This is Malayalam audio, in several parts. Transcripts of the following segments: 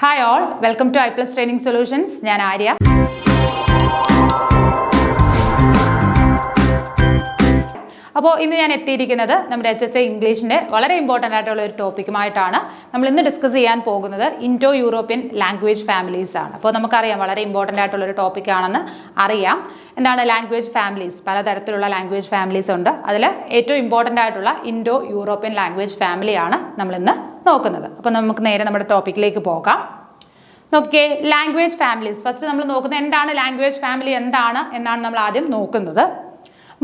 Hi all, welcome to iPlus Training Solutions. ഞാൻ ആര്യ. അപ്പോൾ ഇന്ന് ഞാൻ എത്തിയിരിക്കുന്നത് നമ്മുടെ HSA ഇംഗ്ലീഷിൻ്റെ വളരെ ഇമ്പോർട്ടൻ്റ് ആയിട്ടുള്ള ഒരു ടോപ്പിക്കുമായിട്ടാണ്. നമ്മൾ ഇന്ന് ഡിസ്കസ് ചെയ്യാൻ പോകുന്നത് ഇൻഡോ യൂറോപ്യൻ ലാംഗ്വേജ് ഫാമിലീസ് ആണ്. അപ്പോൾ നമുക്കറിയാം വളരെ ഇമ്പോർട്ടൻ്റ് ആയിട്ടുള്ള ഒരു ടോപ്പിക്കാണെന്ന് അറിയാം. എന്താണ് ലാംഗ്വേജ് ഫാമിലീസ്? പലതരത്തിലുള്ള ലാംഗ്വേജ് ഫാമിലീസ് ഉണ്ട്. അതിൽ ഏറ്റവും ഇമ്പോർട്ടൻ്റ് ആയിട്ടുള്ള ഇൻഡോ യൂറോപ്യൻ ലാംഗ്വേജ് ഫാമിലിയാണ് നമ്മളിന്ന് നോക്കുന്നത്. അപ്പോൾ നമുക്ക് നേരെ നമ്മുടെ ടോപ്പിക്കിലേക്ക് പോകാം. നോക്കിയേ, ലാംഗ്വേജ് ഫാമിലീസ്. ഫസ്റ്റ് നമ്മൾ നോക്കുന്നത് എന്താണ് ലാംഗ്വേജ് ഫാമിലി എന്താണ് എന്നാണ് നമ്മൾ ആദ്യം നോക്കുന്നത്.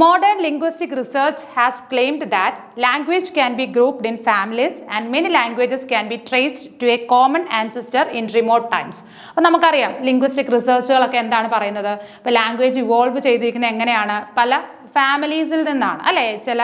Modern linguistic research has claimed that language can be grouped in families and many languages can be traced to a common ancestor in remote times. അപ്പോൾ നമുക്കറിയാം ലിംഗ്വിസ്റ്റിക് റിസർച്ചുകളൊക്കെ എന്താണ് പറയുന്നത്? ഇപ്പോൾ ലാംഗ്വേജ് ഇവോൾവ് ചെയ്തിരിക്കുന്നത് എങ്ങനെയാണ്? പല ഫാമിലീസിൽ നിന്നാണ് അല്ലേ? ചില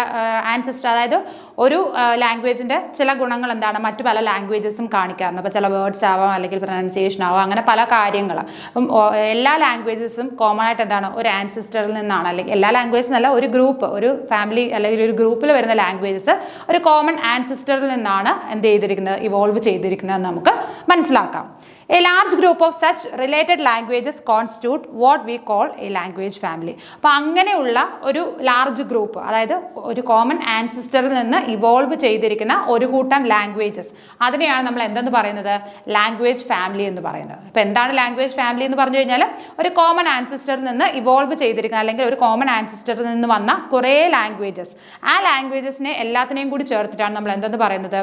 ആൻസിസ്റ്റർ, അതായത് ഒരു ലാംഗ്വേജിൻ്റെ ചില ഗുണങ്ങൾ എന്താണ് മറ്റു പല ലാംഗ്വേജസും കാണിക്കാറുണ്ട്. അപ്പോൾ ചില വേർഡ്സ് ആവാം, അല്ലെങ്കിൽ പ്രൊനൗൺസിയേഷൻ ആവാം, അങ്ങനെ പല കാര്യങ്ങൾ. അപ്പം എല്ലാ ലാംഗ്വേജസും കോമൺ ആയിട്ട് എന്താണ് ഒരു ആൻസിസ്റ്ററിൽ നിന്നാണ്, അല്ലെങ്കിൽ എല്ലാ ലാംഗ്വേജസ് എന്നല്ല, ഒരു ഗ്രൂപ്പ്, ഒരു ഫാമിലി അല്ലെങ്കിൽ ഒരു ഗ്രൂപ്പിൽ വരുന്ന ലാംഗ്വേജസ് ഒരു കോമൺ ആൻസിസ്റ്ററിൽ നിന്നാണ് എന്ത് ചെയ്തിരിക്കുന്നത്, ഇവോൾവ് ചെയ്തിരിക്കുന്നതെന്ന് നമുക്ക് മനസ്സിലാക്കാം. A large group of such related languages constitute what we call a language family. അപ്പോൾ അങ്ങനെയുള്ള ഒരു ലാർജ് ഗ്രൂപ്പ്, അതായത് ഒരു കോമൺ ആൻസിസ്റ്ററിൽ നിന്ന് ഇവോൾവ് ചെയ്തിരിക്കുന്ന ഒരു കൂട്ടം ലാംഗ്വേജസ്, അതിനെയാണ് നമ്മൾ എന്തെന്ന് പറയുന്നത്? ലാംഗ്വേജ് ഫാമിലി എന്ന് പറയുന്നത്. അപ്പോൾ എന്താണ് ലാംഗ്വേജ് ഫാമിലി എന്ന് പറഞ്ഞു കഴിഞ്ഞാൽ ഒരു കോമൺ ആൻസിസ്റ്ററിൽ നിന്ന് ഇവോൾവ് ചെയ്തിരിക്കുന്ന, അല്ലെങ്കിൽ ഒരു കോമൺ ആൻസിസ്റ്ററിൽ നിന്ന് വന്ന കുറേ ലാംഗ്വേജസ്, ആ ലാംഗ്വേജസിനെ എല്ലാത്തിനെയും കൂടി ചേർത്തിട്ടാണ് നമ്മൾ എന്തെന്ന് പറയുന്നത്?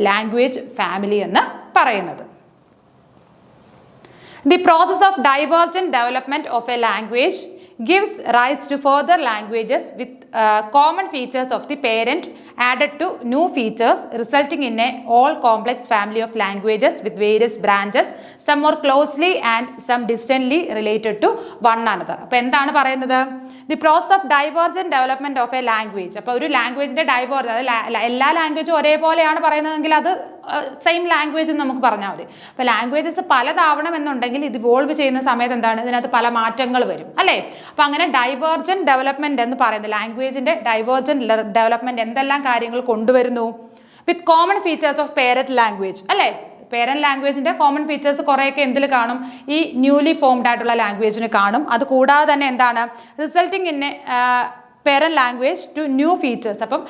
ലാംഗ്വേജ് ഫാമിലി എന്ന് പറയുന്നത്. The process of divergent development of a language gives rise to further languages with common features of the parent added to new features, resulting in a all complex family of languages with various branches, some more closely and some distantly related to one another. അപ്പോൾ എന്താണ് പറയുന്നത്? The process of divergent development of A language. അപ്പോൾ ഒരു ലാംഗ്വേജിന്റെ ഡൈവേർജ്, അതായത് എല്ലാ ലാംഗ്വേജും ഒരേപോലെയാണ് പറയുന്നതെങ്കിൽ അത് സെയിം ലാംഗ്വേജ് എന്ന് നമുക്ക് പറഞ്ഞാൽ മതി. അപ്പോൾ ലാംഗ്വേജസ് പലതാവണം എന്നുണ്ടെങ്കിൽ ഇത് ഇവോൾവ് ചെയ്യുന്ന സമയത്ത് എന്താണ്, ഇതിനകത്ത് പല മാറ്റങ്ങൾ വരും അല്ലേ? അപ്പോൾ അങ്ങനെ ഡൈവേർജന്റ് ഡെവലപ്മെന്റ് എന്ന് പറയുന്നത്, ലാംഗ്വേജിന്റെ ഡൈവേർജന്റ് ഡെവലപ്മെന്റ് എന്തെല്ലാം കാര്യങ്ങൾ കൊണ്ടുവരുന്നു? വിത്ത് common features of parent language അല്ലേ? പേരന്റ് ലാംഗ്വേജിന്റെ കോമൺ ഫീച്ചേഴ്സ് കുറേയൊക്കെ എന്തിൽ കാണും? ഈ ന്യൂലി ഫോംഡ് ആയിട്ടുള്ള ലാംഗ്വേജിന് കാണും. അത് കൂടാതെ തന്നെ എന്താണ്, resulting in parent language to new features. അപ്പം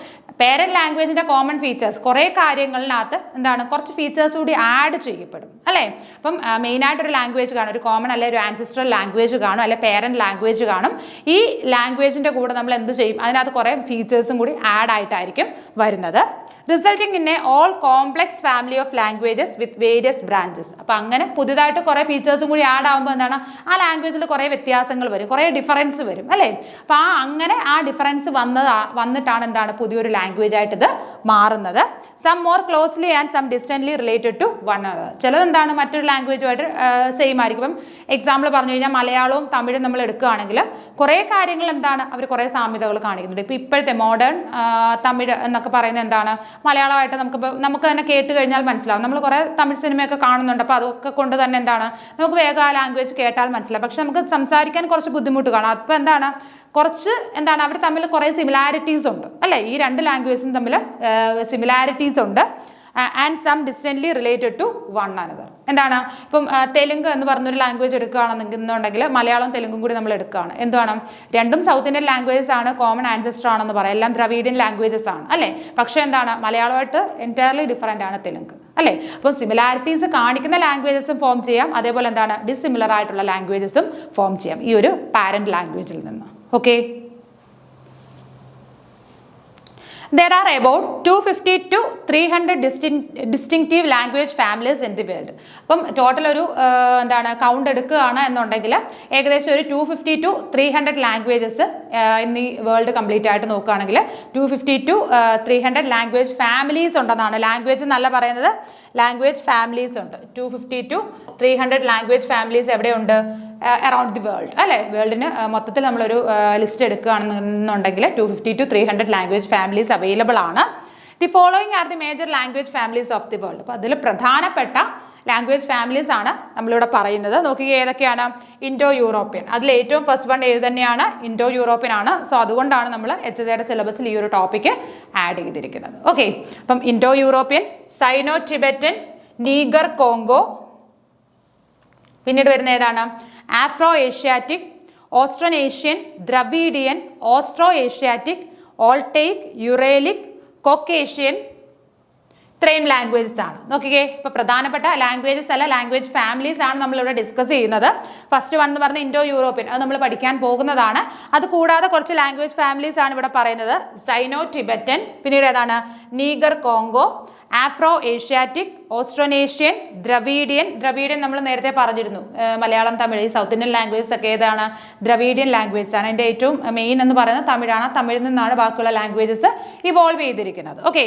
പേരന്റ് ലാംഗ്വേജിന്റെ കോമൺ ഫീച്ചേഴ്സ് കുറേ കാര്യങ്ങളിനകത്ത് എന്താണ്, കുറച്ച് ഫീച്ചേഴ്സ് കൂടി ആഡ് ചെയ്യപ്പെടും അല്ലേ? അപ്പം മെയിനായിട്ടൊരു ലാംഗ്വേജ് കാണും, ഒരു കോമൺ അല്ലെ ഒരു ആൻസിസ്ട്രൽ ലാംഗ്വേജ് കാണും, അല്ലെ പേരന്റ് ലാംഗ്വേജ് കാണും. ഈ ലാംഗ്വേജിന്റെ കൂടെ നമ്മൾ എന്ത് ചെയ്യും? അതിനകത്ത് കുറേ ഫീച്ചേഴ്സും കൂടി ആഡ് ആയിട്ടായിരിക്കും വരുന്നത്. Resulting in A all complex family of languages with various branches. അപ്പോൾ അങ്ങനെ പുതിയതായിട്ട് കുറേ ഫീച്ചേഴ്സും കൂടി ആഡ് ആകുമ്പോൾ എന്താണ്, ആ ലാംഗ്വേജിൽ കുറേ വ്യത്യാസങ്ങൾ വരും, കുറേ ഡിഫറൻസ് വരും അല്ലേ? അപ്പോൾ അങ്ങനെ ആ ഡിഫറൻസ് വന്നിട്ടാണ് എന്താണ് പുതിയൊരു ലാംഗ്വേജ് ആയിട്ട് ഇത് മാറുന്നത്. Some more closely and some distantly related to one another. ചിലത് എന്താണ് മറ്റൊരു ലാംഗ്വേജുമായിട്ട് സെയിം ആയിരിക്കും. ഇപ്പം എക്സാമ്പിൾ പറഞ്ഞു കഴിഞ്ഞാൽ മലയാളവും തമിഴും നമ്മൾ എടുക്കുകയാണെങ്കിൽ കുറേ കാര്യങ്ങൾ എന്താണ്, അവർ കുറേ സാമ്യതകൾ കാണിക്കുന്നുണ്ട്. ഇപ്പോൾ ഇപ്പോഴത്തെ മോഡേൺ തമിഴ് എന്നൊക്കെ പറയുന്നത് എന്താണ്, മലയാളമായിട്ട് നമുക്ക് തന്നെ കേട്ട് കഴിഞ്ഞാൽ മനസ്സിലാവും. നമ്മൾ കുറേ തമിഴ് സിനിമയൊക്കെ കാണുന്നുണ്ട്. അപ്പോൾ അതൊക്കെ കൊണ്ട് തന്നെ എന്താണ്, നമുക്ക് വേഗം ആ ലാംഗ്വേജ് കേട്ടാൽ മനസ്സിലാവും. പക്ഷെ നമുക്ക് സംസാരിക്കാൻ കുറച്ച് ബുദ്ധിമുട്ട് കാണാം. അപ്പോൾ എന്താണ്, കുറച്ച് എന്താണ് അവർ തമ്മിൽ കുറേ സിമിലാരിറ്റീസ് ഉണ്ട് അല്ലേ? ഈ രണ്ട് ലാംഗ്വേജസും തമ്മിൽ സിമിലാരിറ്റീസ് ഉണ്ട്. And some distantly related to one another. എന്താണ്, ഇപ്പം തെലുങ്ക് എന്ന് പറഞ്ഞൊരു ലാംഗ്വേജ് എടുക്കുകയാണെന്നുണ്ടെങ്കിൽ മലയാളം തെലുങ്കും കൂടി നമ്മൾ എടുക്കുകയാണ്, എന്താണ്, രണ്ടും സൗത്ത് ഇന്ത്യൻ ലാംഗ്വേജസ് ആണ്, കോമൺ ആൻസെസ്റ്റർ ആണെന്ന് പറയാം, എല്ലാം ദ്രവീഡിയൻ ലാംഗ്വേജസ് ആണ് അല്ലേ? പക്ഷേ എന്താണ്, മലയാളമായിട്ട് എൻറ്റയർലി ഡിഫറൻ്റ് ആണ് തെലുങ്ക് അല്ലേ? അപ്പം സിമിലാരിറ്റീസ് കാണിക്കുന്ന ലാംഗ്വേജസും ഫോം ചെയ്യാം, അതേപോലെ എന്താണ് ഡിസിമിലർ ആയിട്ടുള്ള ലാംഗ്വേജസും ഫോം ചെയ്യാം ഈ ഒരു പാരന്റ് ലാംഗ്വേജിൽ നിന്ന്. Okay, there are about 250 to 300 distinctive language families in the world. അപ്പം ടോട്ടൽ ഒരു എന്താണ് കൗണ്ട് എടുക്കുകയാണ് എന്നുണ്ടെങ്കിൽ ഏകദേശം ഒരു 250 to 300 ലാംഗ്വേജസ് ഇന്ന് ഈ വേൾഡ് കംപ്ലീറ്റ് ആയിട്ട് നോക്കുകയാണെങ്കിൽ 250 to 300 ലാംഗ്വേജ് ഫാമിലീസ് ഉണ്ടെന്നാണ്. ലാംഗ്വേജ് എന്നല്ല പറയുന്നത്, ലാംഗ്വേജ് ഫാമിലീസ് ഉണ്ട്. 250 to 300 ലാംഗ്വേജ് ഫാമിലീസ് എവിടെയുണ്ട്? അറൗണ്ട് ദി വേൾഡ് അല്ലേ? വേൾഡിന് മൊത്തത്തിൽ നമ്മളൊരു ലിസ്റ്റ് എടുക്കുകയാണെന്നുണ്ടെങ്കിൽ 250 to 300 ലാംഗ്വേജ് ഫാമിലീസ് അവൈലബിൾ ആണ്. The following are the major language families of the world. അപ്പോൾ അതിൽ പ്രധാനപ്പെട്ട ലാംഗ്വേജ് ഫാമിലീസ് ആണ് നമ്മളിവിടെ പറയുന്നത്. നോക്കുക ഏതൊക്കെയാണ്? Indo European. അതിൽ ഏറ്റവും ഫസ്റ്റ് വൺ ഏത് തന്നെയാണ്? ഇൻഡോ യൂറോപ്യൻ ആണ്. സോ അതുകൊണ്ടാണ് നമ്മൾ HSAയുടെ സിലബസിൽ ഈ ഒരു ടോപ്പിക്ക് ആഡ് ചെയ്തിരിക്കുന്നത്. ഓക്കെ, അപ്പം Indo European, Sino Tibetan, Niger Congo, പിന്നീട് വരുന്ന ഏതാണ്? Afro Asiatic, Austronesian, Dravidian, Austro Asiatic, Altaic, Uralic, Caucasian. ഇത്രയും ലാംഗ്വേജസ് ആണ്. നോക്കിക്കേ, ഇപ്പൊ പ്രധാനപ്പെട്ട ലാംഗ്വേജസ് അല്ല, ലാംഗ്വേജ് ഫാമിലീസ് ആണ് നമ്മളിവിടെ ഡിസ്കസ് ചെയ്യുന്നത്. ഫസ്റ്റ് വൺ എന്ന് പറഞ്ഞ ഇൻഡോ യൂറോപ്യൻ, അത് നമ്മൾ പഠിക്കാൻ പോകുന്നതാണ്. അത് കൂടാതെ കുറച്ച് ലാംഗ്വേജ് ഫാമിലീസ് ആണ് ഇവിടെ പറയുന്നത്. സൈനോ ടിബറ്റൻ, പിന്നീട് ഏതാണ്? Niger Congo, Afro Asiatic, Austronesian, Dravidian. Dravidian നമ്മൾ നേരത്തെ പറഞ്ഞിരുന്നു, മലയാളം, തമിഴ്, ഈ സൗത്ത് ഇന്ത്യൻ ലാംഗ്വേജസ് ഒക്കെ ഏതാണ്? ദ്രവീഡിയൻ ലാംഗ്വേജസ് ആണ്. അതിൻ്റെ ഏറ്റവും മെയിൻ എന്ന് പറയുന്നത് തമിഴാണ്. തമിഴിൽ നിന്നാണ് ബാക്കിയുള്ള ലാംഗ്വേജസ് ഇവോൾവ് ചെയ്തിരിക്കുന്നത്. Okay,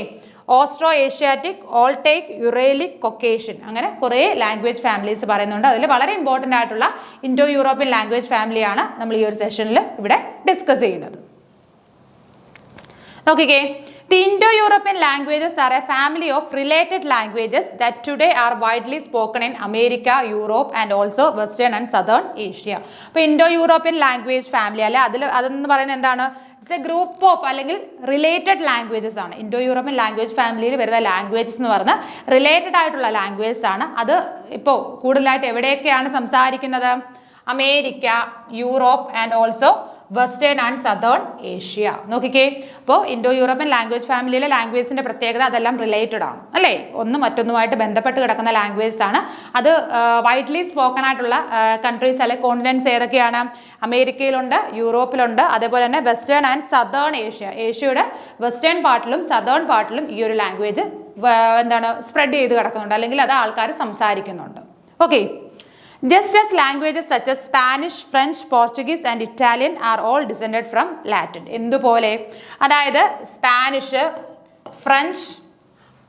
Austro Asiatic, Altaic, Uralic, Caucasian, അങ്ങനെ കുറേ ലാംഗ്വേജ് ഫാമിലീസ് പറയുന്നുണ്ട്. അതിൽ വളരെ ഇമ്പോർട്ടൻ്റ് ആയിട്ടുള്ള ഇൻഡോ യൂറോപ്യൻ ലാംഗ്വേജ് ഫാമിലിയാണ് നമ്മൾ ഈ ഒരു സെഷനിൽ ഇവിടെ ഡിസ്കസ് ചെയ്യുന്നത്. നോക്കിക്കേ, the Indo-European languages are a family of related languages that today are widely spoken in America, Europe and also Western and Southern Asia. അപ്പോൾ ഇൻഡോ യൂറോപ്യൻ ലാംഗ്വേജ് ഫാമിലി അല്ലെ, അതെന്ന് പറയുന്നത് എന്താണ്? ഇറ്റ്സ് എ ഗ്രൂപ്പ് ഓഫ് അല്ലെങ്കിൽ റിലേറ്റഡ് ലാംഗ്വേജസ് ആണ്. ഇൻഡോ യൂറോപ്യൻ ലാംഗ്വേജ് ഫാമിലിയിൽ വരുന്ന ലാംഗ്വേജസ് എന്ന് പറഞ്ഞാൽ റിലേറ്റഡ് ആയിട്ടുള്ള ലാംഗ്വേജസ് ആണ്. അത് ഇപ്പോൾ കൂടുതലായിട്ട് എവിടെയൊക്കെയാണ് സംസാരിക്കുന്നത്? America, Europe and also western and southern Asia. നോക്കിക്കേ, അപ്പോൾ ഇൻഡോ യൂറോപ്യൻ ലാംഗ്വേജ് ഫാമിലിയിലെ ലാംഗ്വേജിന്റെ പ്രത്യേകത അതെല്ലാം റിലേറ്റഡ് ആണ് അല്ലേ, ഒന്ന് മറ്റൊന്നുമായിട്ട് ബന്ധപ്പെട്ട് കിടക്കുന്ന ലാംഗ്വേജസ് ആണ്. അത് വൈഡ്ലി സ്പോക്കൺ ആയിട്ടുള്ള കൺട്രീസ് അല്ലെ കോണ്ടിനെന്റ്സ് ഏതൊക്കെയാണ്? അമേരിക്കയിലുണ്ട്, യൂറോപ്പിലുണ്ട്, അതേപോലെ തന്നെ വെസ്റ്റേൺ ആൻഡ് സദേൺ ഏഷ്യ. ഏഷ്യയുടെ വെസ്റ്റേൺ പാർട്ടിലും സദേൺ പാർട്ടിലും ഈ ഒരു ലാംഗ്വേജ് എന്താണ് സ്പ്രെഡ് ചെയ്ത് കിടക്കുന്നുണ്ട്, അല്ലെങ്കിൽ അത് ആൾക്കാർ സംസാരിക്കുന്നുണ്ട്. Okay, just as languages such as Spanish, French, Portuguese and Italian are all descended from Latin. എന്തുപോലെ? അതായത് Spanish, French,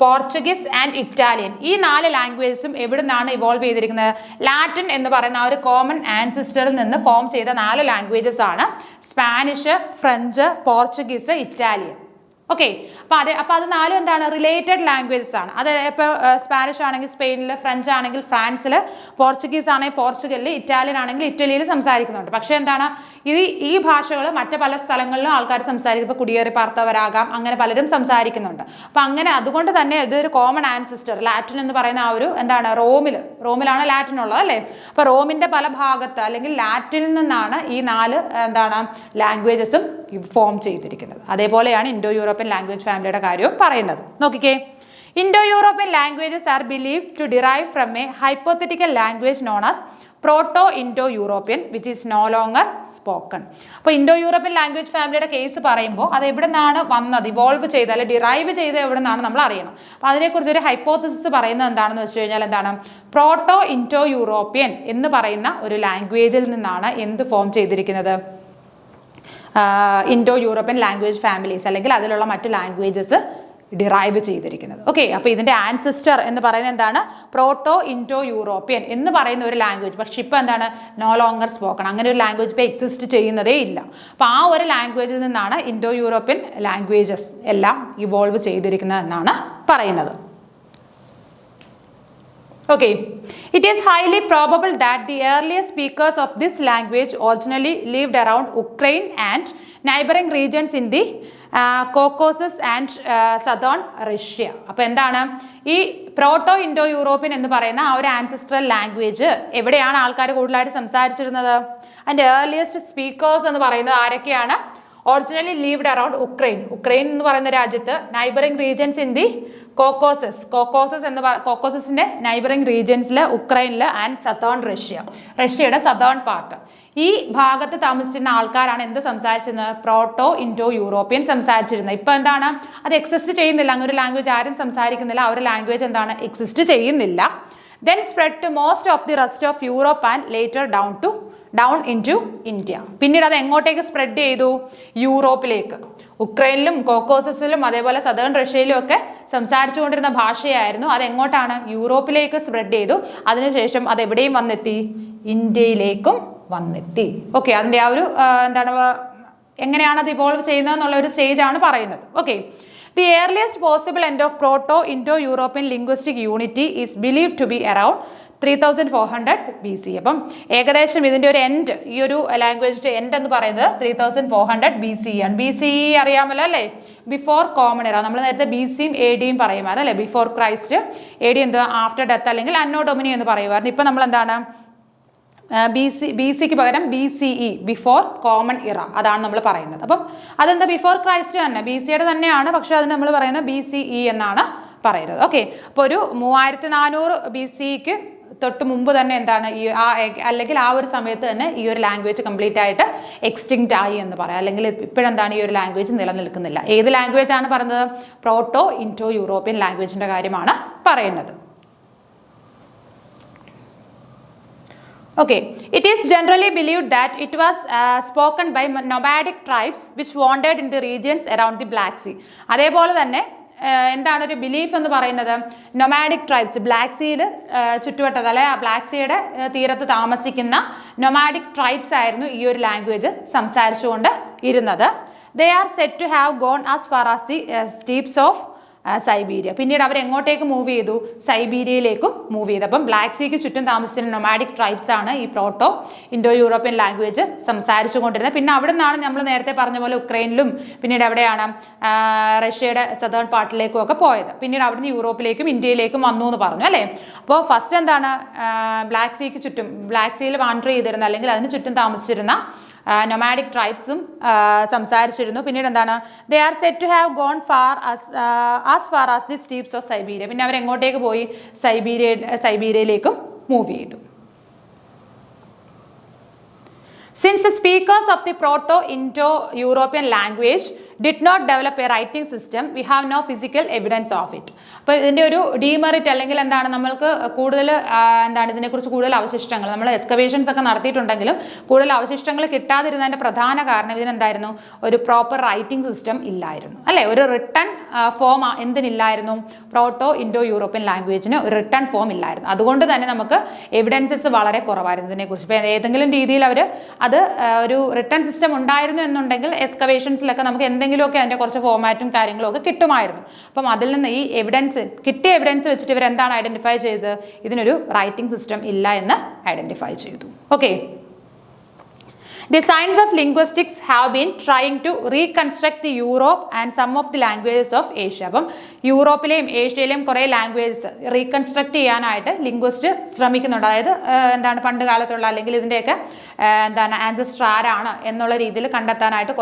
Portuguese and Italian, ഈ 4 ലാംഗ്വേജസും എവിടെ നിന്നാണ് ഇവോൾവ് ചെയ്തിരിക്കുന്നത്? ലാറ്റിൻ എന്ന് പറയുന്ന ആ ഒരു കോമൺ ആൻസിസ്റ്ററിൽ നിന്ന് ഫോം ചെയ്ത 4 ലാംഗ്വേജസ് ആണ് Spanish, French, Portuguese, Italian. Okay, അപ്പോൾ അത് 4 എന്താണ്? റിലേറ്റഡ് ലാംഗ്വേജസ് ആണ്. അത് ഇപ്പോൾ സ്പാനിഷ് ആണെങ്കിൽ സ്പെയിനിൽ, ഫ്രഞ്ച് ആണെങ്കിൽ ഫ്രാൻസിൽ, പോർച്ചുഗീസ് ആണെങ്കിൽ പോർച്ചുഗലിൽ, ഇറ്റാലിയൻ ആണെങ്കിൽ ഇറ്റലിയിൽ സംസാരിക്കുന്നുണ്ട്. പക്ഷേ എന്താണ്, ഈ ഭാഷകൾ മറ്റ് പല സ്ഥലങ്ങളിലും ആൾക്കാർ സംസാരിക്കും. ഇപ്പോൾ കുടിയേറി പാർത്തവരാകാം, അങ്ങനെ പലരും സംസാരിക്കുന്നുണ്ട്. അപ്പം അങ്ങനെ അതുകൊണ്ട് തന്നെ ഇതൊരു കോമൺ ആൻസിസ്റ്റർ, ലാറ്റിൻ എന്ന് പറയുന്ന ആ ഒരു എന്താണ്, റോമിലാണ് ലാറ്റിൻ ഉള്ളത് അല്ലേ. അപ്പോൾ റോമിൻ്റെ പല ഭാഗത്ത് അല്ലെങ്കിൽ ലാറ്റിനിൽ നിന്നാണ് ഈ 4 എന്താണ് ലാംഗ്വേജസും ഫോം ചെയ്തിരിക്കുന്നത്. അതേപോലെയാണ് ഇൻഡോ യൂറോപ്യൻ ലാംഗ്വേജ് ഫാമിലിയുടെ കാര്യവും പറയുന്നത്. നോക്കിക്കേ, Indo European languages are believed to derive from a hypothetical language known as proto Indo European which is no longer spoken. അപ്പോൾ ഇൻഡോ യൂറോപ്യൻ ലാംഗ്വേജ് ഫാമിലിയുടെ കേസ് പറയുമ്പോൾ അത് എവിടെ നിന്നാണ് വന്നത്, ഇവോൾവ് ചെയ്ത് അല്ലെങ്കിൽ ഡിറൈവ് ചെയ്ത് എവിടെ നിന്നാണ് നമ്മൾ അറിയണം. അപ്പോൾ അതിനെക്കുറിച്ച് ഒരു ഹൈപ്പോത്തസിസ് പറയുന്നത് എന്താണെന്ന് വെച്ച് കഴിഞ്ഞാൽ എന്താണ്, പ്രോട്ടോ ഇൻഡോ യൂറോപ്യൻ എന്ന് പറയുന്ന ഒരു ലാംഗ്വേജിൽ നിന്നാണ് എന്ത് ഫോം ചെയ്തിരിക്കുന്നത്? ഇൻഡോ യൂറോപ്യൻ ലാംഗ്വേജ് ഫാമിലീസ് അല്ലെങ്കിൽ അതിലുള്ള മറ്റു ലാംഗ്വേജസ് ഡിറൈവ് ചെയ്തിരിക്കുന്നത്. ഓക്കെ, അപ്പോൾ ഇതിൻ്റെ ആൻസിസ്റ്റർ എന്ന് പറയുന്നത് എന്താണ്? പ്രോട്ടോ ഇൻഡോ യൂറോപ്യൻ എന്ന് പറയുന്ന ഒരു ലാംഗ്വേജ്. പക്ഷെ ഇപ്പോൾ എന്താണ്? നോ ലോങ്ങർ സ്പോക്കൺ, അങ്ങനെ ഒരു ലാംഗ്വേജ് ഇപ്പോൾ എക്സിസ്റ്റ് ചെയ്യുന്നതേ ഇല്ല. അപ്പോൾ ആ ഒരു ലാംഗ്വേജിൽ നിന്നാണ് ഇൻഡോ യൂറോപ്യൻ ലാംഗ്വേജസ് എല്ലാം ഇവോൾവ് ചെയ്തിരിക്കുന്നത് എന്നാണ് പറയുന്നത്. Okay, it is highly probable that the earliest speakers of this language originally lived around Ukraine and neighboring regions in the Caucasus and southern Russia. അപ്പോൾ എന്താണ് ഈ പ്രോട്ടോ ഇൻഡോ യൂറോപ്യൻ എന്ന് പറയുന്ന ആ ഒരു ആൻസിസ്ട്രൽ ലാംഗ്വേജ് എവിടെയാണ് ആൾക്കാർ കൂടുതലായിട്ട് സംസാരിച്ചിരുന്നത്? അതിൻ്റെ ഏർലിയസ്റ്റ് സ്പീക്കേഴ്സ് എന്ന് പറയുന്നത് ആരൊക്കെയാണ്? ഒറിജിനലി ലീവ്ഡ് അറൌണ്ട് ഉക്രൈൻ എന്ന് പറയുന്ന രാജ്യത്ത്, നൈബറിംഗ് റീജിയൻസ് ഇൻ ദി കോക്കോസസിന്റെ നൈബറിംഗ് റീജിയൻസിൽ, ഉക്രൈനിൽ ആൻഡ് സദേൺ റഷ്യയുടെ സദേൺ പാർട്ട്, ഈ ഭാഗത്ത് താമസിച്ചിരുന്ന ആൾക്കാരാണ് എന്ത് സംസാരിച്ചിരുന്നത്? പ്രോട്ടോ ഇൻഡോ യൂറോപ്യൻ സംസാരിച്ചിരുന്നത്. ഇപ്പൊ എന്താണ്, അത് എക്സിസ്റ്റ് ചെയ്യുന്നില്ല, അങ്ങനെ ഒരു ലാംഗ്വേജ് ആരും സംസാരിക്കുന്നില്ല, ആ ഒരു ലാംഗ്വേജ് എന്താണ്, എക്സിസ്റ്റ് ചെയ്യുന്നില്ല. then spread to most of the rest of Europe and later down into India. പിന്നീട് അത് എങ്ങോട്ടേക്ക് സ്പ്രെഡ് ചെയ്തു? യൂറോപ്പിലേക്ക്. ഉക്രൈനിലും കോക്കോസസിലും അതേപോലെ സദേൺ റഷ്യയിലും ഒക്കെ സംസാരിച്ചുകൊണ്ടിരുന്ന ഭാഷയായിരുന്നു. അത് എങ്ങോട്ടാണ്? യൂറോപ്പിലേക്ക് സ്പ്രെഡ് ചെയ്തു. അതിനുശേഷം അത് എവിടെയും വന്നെത്തി? ഇന്ത്യയിലേക്കും വന്നെത്തി. ഓക്കെ, അതിൻ്റെ ആ ഒരു എന്താണ്, എങ്ങനെയാണ് അത് ഇവോൾവ് ചെയ്യുന്നത് എന്നുള്ള ഒരു സ്റ്റേജ് ആണ് പറയുന്നത്. Okay, the earliest possible end of Proto-Indo-European linguistic unity is believed to be around 3400 BC. അപ്പം ഏകദേശം ഇതിൻ്റെ ഒരു എൻഡ്, ഈ ഒരു ലാംഗ്വേജിൻ്റെ എൻഡ് എന്ന് പറയുന്നത് 3400 BC ആണ്. BC അറിയാമല്ലോ അല്ലേ, ബിഫോർ കോമൺ എറ. നമ്മൾ നേരത്തെ BCയും ADയും പറയുമായിരുന്നു അല്ലേ, ബിഫോർ ക്രൈസ്റ്റ്. AD എന്ത്, ആഫ്റ്റർ ഡെത്ത് അല്ലെങ്കിൽ അന്നോ ഡൊമിനി എന്ന് പറയുമായിരുന്നു. ഇപ്പം നമ്മൾ എന്താണ് ബി സിക്ക് പകരം BCE, ബിഫോർ കോമൺ ഇറ, അതാണ് നമ്മൾ പറയുന്നത്. അപ്പം അതെന്താ ബിഫോർ ക്രൈസ്റ്റ് തന്നെ, BCയുടെ തന്നെയാണ്, പക്ഷെ അതിന് നമ്മൾ പറയുന്നത് BCE എന്നാണ് പറയുന്നത്. ഓക്കെ, അപ്പോൾ ഒരു 3400 BCക്ക് തൊട്ട് മുമ്പ് തന്നെ എന്താണ് അല്ലെങ്കിൽ ആ ഒരു സമയത്ത് തന്നെ ഈ ഒരു ലാംഗ്വേജ് കംപ്ലീറ്റ് ആയിട്ട് എക്സ്റ്റിങ്ക്റ്റ് ആയി എന്ന് പറയാം. അല്ലെങ്കിൽ ഇപ്പോഴെന്താണ് ഈ ഒരു ലാംഗ്വേജ് നിലനിൽക്കുന്നില്ല. ഏത് ലാംഗ്വേജ് ആണ് പറയുന്നത്? പ്രോട്ടോ ഇൻഡോ യൂറോപ്യൻ ലാംഗ്വേജിന്റെ കാര്യമാണ് പറയുന്നത്. Okay, it is generally believed that it was spoken by nomadic tribes which wandered in the regions around the Black Sea. അതേപോലെ തന്നെ എന്താണ് ഒരു ബിലീഫ് എന്ന് പറയുന്നത്? നൊമാഡിക് ട്രൈബ്സ്, ബ്ലാക്ക് സീയിൽ ചുറ്റുവട്ടത്ത് അല്ലെ ബ്ലാക്ക് സീയുടെ തീരത്ത് താമസിക്കുന്ന നൊമാഡിക് ട്രൈബ്സ് ആയിരുന്നു ഈ ഒരു ലാംഗ്വേജ് സംസാരിച്ചുകൊണ്ട് ഇരുന്നത്. They are said to have gone as far as the steppes of Siberia. പിന്നീട് അവർ എങ്ങോട്ടേക്ക് മൂവ് ചെയ്തു? സൈബീരിയയിലേക്കും മൂവ് ചെയ്തു. അപ്പം ബ്ലാക്ക് സീക്ക് ചുറ്റും താമസിച്ചിരുന്ന നൊമാഡിക് ട്രൈബ്സ് ആണ് ഈ പ്രോട്ടോ ഇൻഡോ യൂറോപ്യൻ ലാംഗ്വേജ് സംസാരിച്ചു കൊണ്ടിരുന്നത്. പിന്നെ അവിടെ നിന്നാണ് നമ്മൾ നേരത്തെ പറഞ്ഞ പോലെ ഉക്രൈനിലും പിന്നീട് എവിടെയാണ് റഷ്യയുടെ സദേൺ പാർട്ടിലേക്കും ഒക്കെ പോയത്. പിന്നീട് അവിടുന്ന് യൂറോപ്പിലേക്കും ഇന്ത്യയിലേക്കും വന്നു എന്ന് പറഞ്ഞു അല്ലേ. അപ്പോൾ ഫസ്റ്റ് എന്താണ് ബ്ലാക്ക് സീക്ക് ചുറ്റും, ബ്ലാക്ക് സീയിൽ വാണ്ടർ ചെയ്തിരുന്ന അല്ലെങ്കിൽ അതിന് ചുറ്റും താമസിച്ചിരുന്ന നൊമാഡിക് ട്രൈബ്സും സംസാരിച്ചിരുന്നു. പിന്നീട് എന്താണ് they are set to have gone as far as the steppes of Siberia. പിന്നെ അവർ എങ്ങോട്ടേക്ക് പോയി? സൈബീരിയയിലേക്കും മൂവ് ചെയ്തു. Since the speakers of the Proto-Indo-European language did not develop a writing system, we have no physical evidence of it. അപ്പോൾ ഇതിൻ്റെ ഒരു ഡീമെറിറ്റ് അല്ലെങ്കിൽ എന്താണ്, നമ്മൾക്ക് കൂടുതൽ എന്താണ് ഇതിനെക്കുറിച്ച് കൂടുതൽ അവശിഷ്ടങ്ങൾ നമ്മൾ എക്സ്കവേഷൻസ് ഒക്കെ നടത്തിയിട്ടുണ്ടെങ്കിലും കൂടുതൽ അവശിഷ്ടങ്ങൾ കിട്ടാതിരുന്നതിൻ്റെ പ്രധാന കാരണം ഇതിനെന്തായിരുന്നു? ഒരു പ്രോപ്പർ റൈറ്റിംഗ് സിസ്റ്റം ഇല്ലായിരുന്നു അല്ലേ. ഒരു റിട്ടൺ ഫോം എന്തിനില്ലായിരുന്നു? പ്രോട്ടോ ഇൻഡോ യൂറോപ്യൻ ലാംഗ്വേജിന് ഒരു റിട്ടൺ ഫോം ഇല്ലായിരുന്നു. അതുകൊണ്ട് തന്നെ നമുക്ക് എവിഡൻസസ് വളരെ കുറവായിരുന്നു ഇതിനെക്കുറിച്ച്. ഇപ്പോൾ ഏതെങ്കിലും രീതിയിൽ അവർ അത് ഒരു റിട്ടൺ സിസ്റ്റം ഉണ്ടായിരുന്നു എന്നുണ്ടെങ്കിൽ എക്സ്കവേഷൻസിലൊക്കെ നമുക്ക് എന്തെങ്കിലുമൊക്കെ അതിൻ്റെ കുറച്ച് ഫോമാറ്റും കാര്യങ്ങളും ഒക്കെ കിട്ടുമായിരുന്നു. അപ്പം അതിൽ നിന്ന് ഈ കിട്ടിയ എവിഡൻസ് വെച്ചിട്ട് ഇവർ എന്താണ് ഐഡന്റിഫൈ ചെയ്തത്? ഇതിനൊരു റൈറ്റിംഗ് സിസ്റ്റം ഇല്ല എന്ന് ഐഡന്റിഫൈ ചെയ്തു. Okay, The science of linguistics have been trying to reconstruct the Europe and some of the languages of Asia. അപ്പം യൂറോപ്പിലെയും ഏഷ്യയിലെയും കുറേ ലാംഗ്വേജസ് റീകൺസ്ട്രക്ട് ചെയ്യാനായിട്ട് ലിംഗ്വിസ്റ്റ് ശ്രമിക്കുന്നുണ്ട്. അതായത് എന്താണ് പണ്ട് കാലത്തുള്ള അല്ലെങ്കിൽ ഇതിൻ്റെയൊക്കെ എന്താണ് ആൻസസ്റ്റർ ആരാണ് എന്നുള്ള രീതിയിൽ കണ്ടെത്താനായിട്ട്